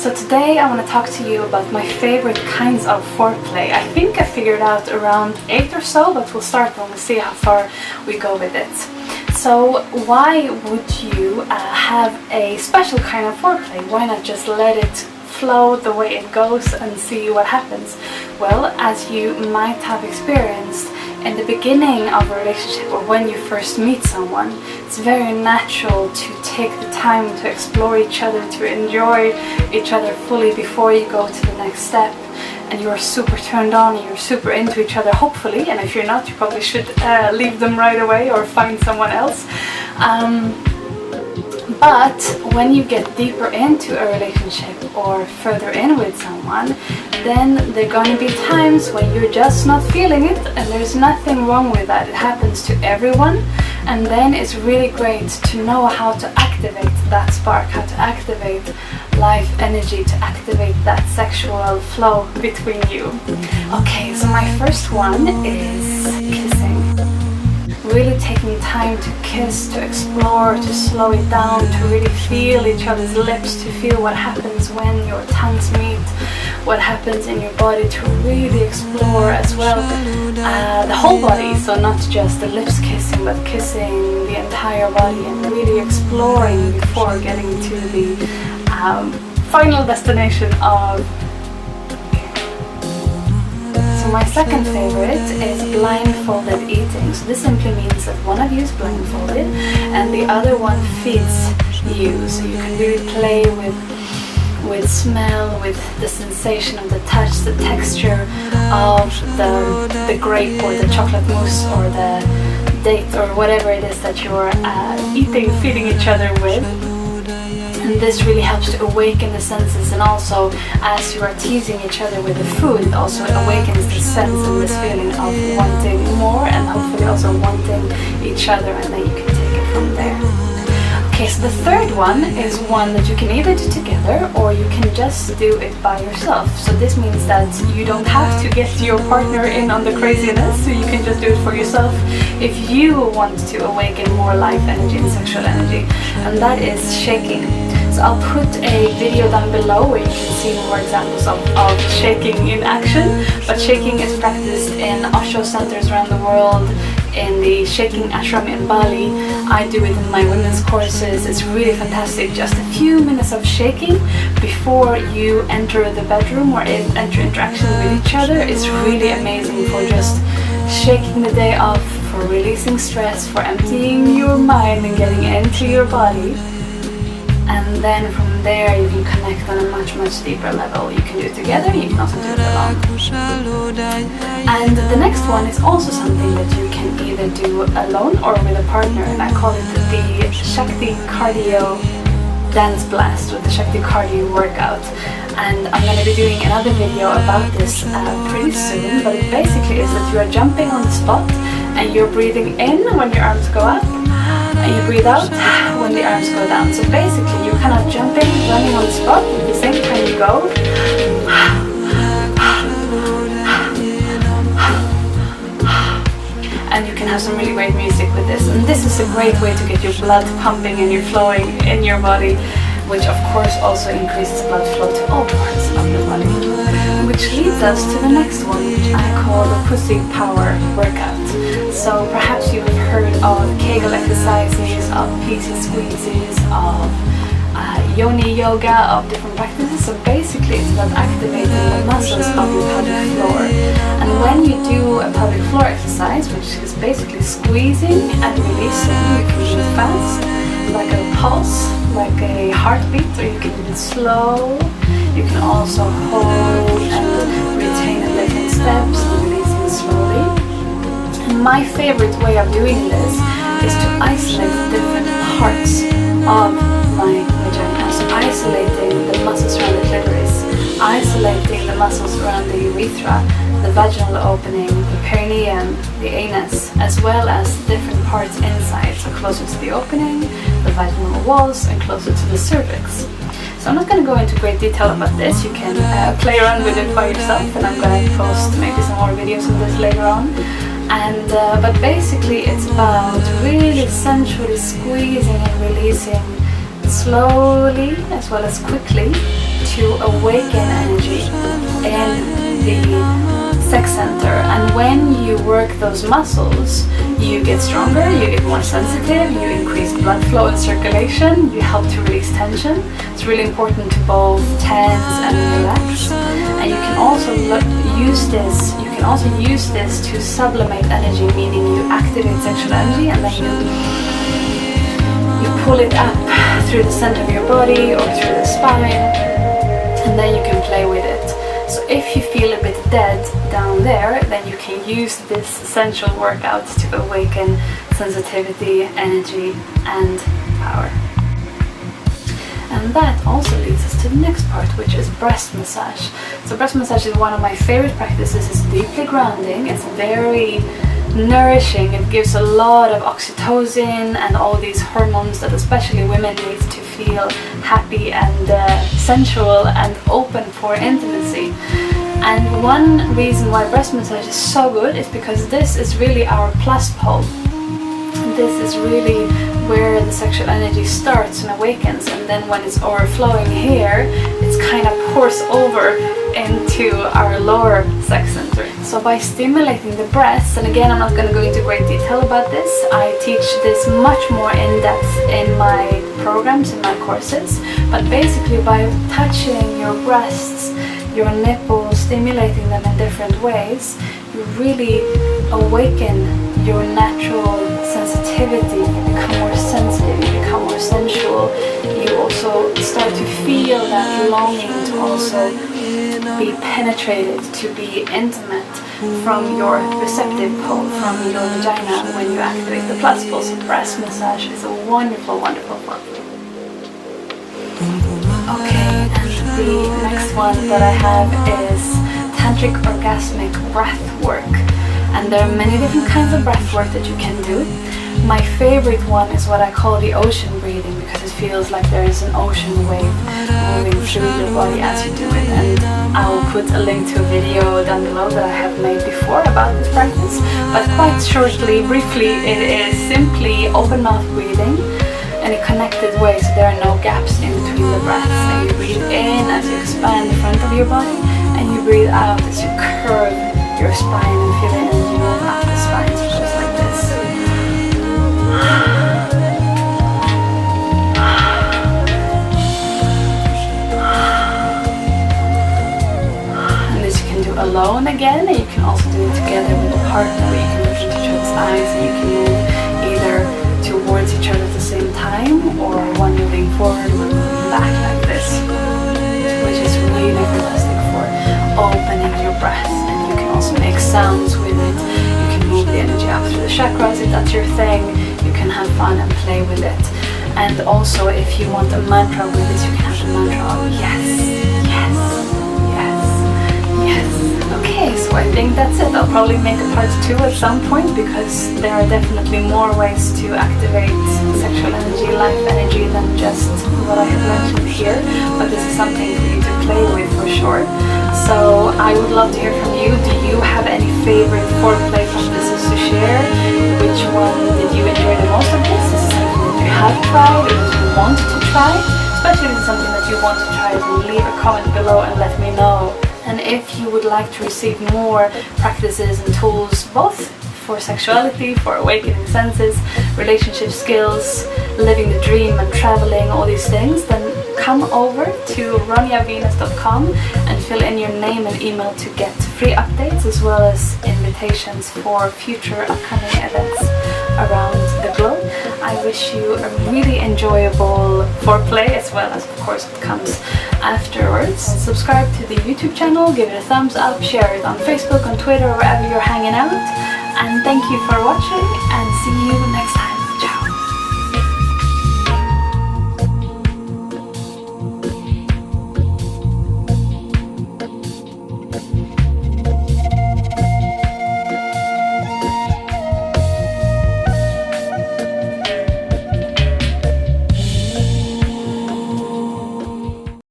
So today I want to talk to you about my favorite kinds of foreplay. I think I figured out around 8 or so, but we'll start when we see how far we go with it. So why would you have a special kind of foreplay? Why not just let it flow the way it goes and see what happens? Well, as you might have experienced, in the beginning of a relationship or when you first meet someone, it's very natural to take the time to explore each other, to enjoy each other fully before you go to the next step. And you're super turned on and you're super into each other, hopefully. And if you're not, you probably should leave them right away or find someone else. But when you get deeper into a relationship or further in with someone, then there are going to be times when you're just not feeling it, and there's nothing wrong with that. It happens to everyone, and then it's really great to know how to activate that spark, how to activate life energy, to activate that sexual flow between you. Okay, so my first one is kissing. Really taking time to kiss, to explore, to slow it down, to really feel each other's lips, to feel what happens when your tongues meet, what happens in your body, to really explore as well the whole body. So not just the lips kissing, but kissing the entire body and really exploring before getting to the final destination of. My second favorite is blindfolded eating. So this simply means that one of you is blindfolded and the other one feeds you. So you can really play with smell, with the sensation of the touch, the texture of the grape or the chocolate mousse or the date or whatever it is that you're feeding each other with. And this really helps to awaken the senses, and also as you are teasing each other with the food, it also awakens the sense and this feeling of wanting more and hopefully also wanting each other, and then you can take it from there. Okay, so the third one is one that you can either do together or you can just do it by yourself. So this means that you don't have to get your partner in on the craziness, so you can just do it for yourself if you want to awaken more life energy and sexual energy, and that is shaking. So I'll put a video down below where you can see more examples of shaking in action, but shaking is practiced in Osho centers around the world, in the shaking ashram in Bali. I do it in my women's courses. It's really fantastic. Just a few minutes of shaking before you enter the bedroom or enter interaction with each other. It's really amazing for just shaking the day off, for releasing stress, for emptying your mind and getting into your body. And then from there you can connect on a much deeper level. You can do it together, you can also do it alone. And the next one is also something that you can either do alone or with a partner, and I call it the Shakti cardio dance blast, with the Shakti cardio workout. And I'm going to be doing another video about this pretty soon, but it basically is that you are jumping on the spot and you're breathing in when your arms go up, and you breathe out when the arms go down. So basically you're kind of jumping, running on the spot, at the same time you go. And you can have some really great music with this. And this is a great way to get your blood pumping and you're flowing in your body, which of course also increases blood flow to all parts of the body. Which leads us to the next one, which I call the pussy power workout. So perhaps you have heard of Kegel exercises, of PC squeezes, of Yoni yoga, of different practices. So basically it's about activating the muscles of your pelvic floor. And when you do a pelvic floor exercise, which is basically squeezing and releasing, you can do it fast, like a pulse, like a heartbeat, or you can do it slow. You can also hold and retain in different steps and releasing slowly. And my favorite way of doing this is to isolate different parts of my vagina. So isolating the muscles around the clitoris, isolating the muscles around the urethra, the vaginal opening, the perineum, the anus, as well as different parts inside, so closer to the opening, the vaginal walls, and closer to the cervix. So I'm not going to go into great detail about this. You can play around with it by yourself, and I'm going to post maybe some more videos of this later on. And but basically it's about really sensually squeezing and releasing slowly as well as quickly to to awaken energy in the sex center, and when you work those muscles, you get stronger, you get more sensitive, you increase blood flow and circulation, you help to release tension. It's really important to both tense and relax. And you can also use this. You can also use this to sublimate energy, meaning you activate sexual energy and then you pull it up through the center of your body or through the spine, and then you can play with it. So if you feel a bit dead down there, then you can use this sensual workout to awaken sensitivity, energy, and power. And that also leads us to the next part, which is breast massage. So breast massage is one of my favorite practices. It's deeply grounding, it's very nourishing, it gives a lot of oxytocin and all these hormones that especially women need to feel happy and sensual and open for intimacy. And one reason why breast massage is so good is because this is really our plus pole. This is really where the sexual energy starts and awakens, and then when it's overflowing here, it's kind of pours over into our lower sex center. So by stimulating the breasts, and again I'm not going to go into great detail about this, I teach this much more in depth in my programs, in my courses, but basically by touching your breasts, your nipples, stimulating them in different ways, you really awaken your natural sensitivity, you become more sensitive, you become more sensual, you also start to feel that longing to also be penetrated, to be intimate from your receptive pole, from your vagina when you activate the plus pole. So breast massage is a wonderful, wonderful foreplay. Okay, and the next one that I have is Tantric orgasmic breath work. And there are many different kinds of breath work that you can do. My favorite one is what I call the ocean breathing, because it feels like there is an ocean wave moving through your body as you do it. And I'll put a link to a video down below that I have made before about this practice. But quite shortly, briefly, it is simply open mouth breathing in a connected way, so there are no gaps in between the breaths. And you breathe in as you expand the front of your body, and you breathe out as you curve your spine and feel the energy move up the spine, so just like this. And this you can do alone again, and you can also do it together with a partner, where you can look into each other's eyes and you can move either towards each other at the same time, or one moving forward, one moving back like this, which is really fantastic for opening your breath. Also make sounds with it. You can move the energy up through the chakras if that's your thing. You can have fun and play with it. And also, if you want a mantra with this, you can have a mantra of yes, yes, yes, yes. Okay, so I think that's it. I'll probably make a part 2 at some point, because there are definitely more ways to activate sexual energy, life energy, than just what I have mentioned here. But this is something for you to play with for sure. So I would love to hear from you. Do you have any favorite foreplay practices to share? Which one did you enjoy the most of this? Is it something that you have tried or that you want to try? Especially if it's something that you want to try, then leave a comment below and let me know. And if you would like to receive more practices and tools, both for sexuality, for awakening senses, relationship skills, living the dream and traveling, all these things, then come over to ronjavenus.com and fill in your name and email to get free updates, as well as invitations for future upcoming events around the globe. I wish you a really enjoyable foreplay, as well as of course what comes afterwards. Subscribe to the YouTube channel, give it a thumbs up, share it on Facebook, on Twitter, wherever you're hanging out. And thank you for watching, and see you next time.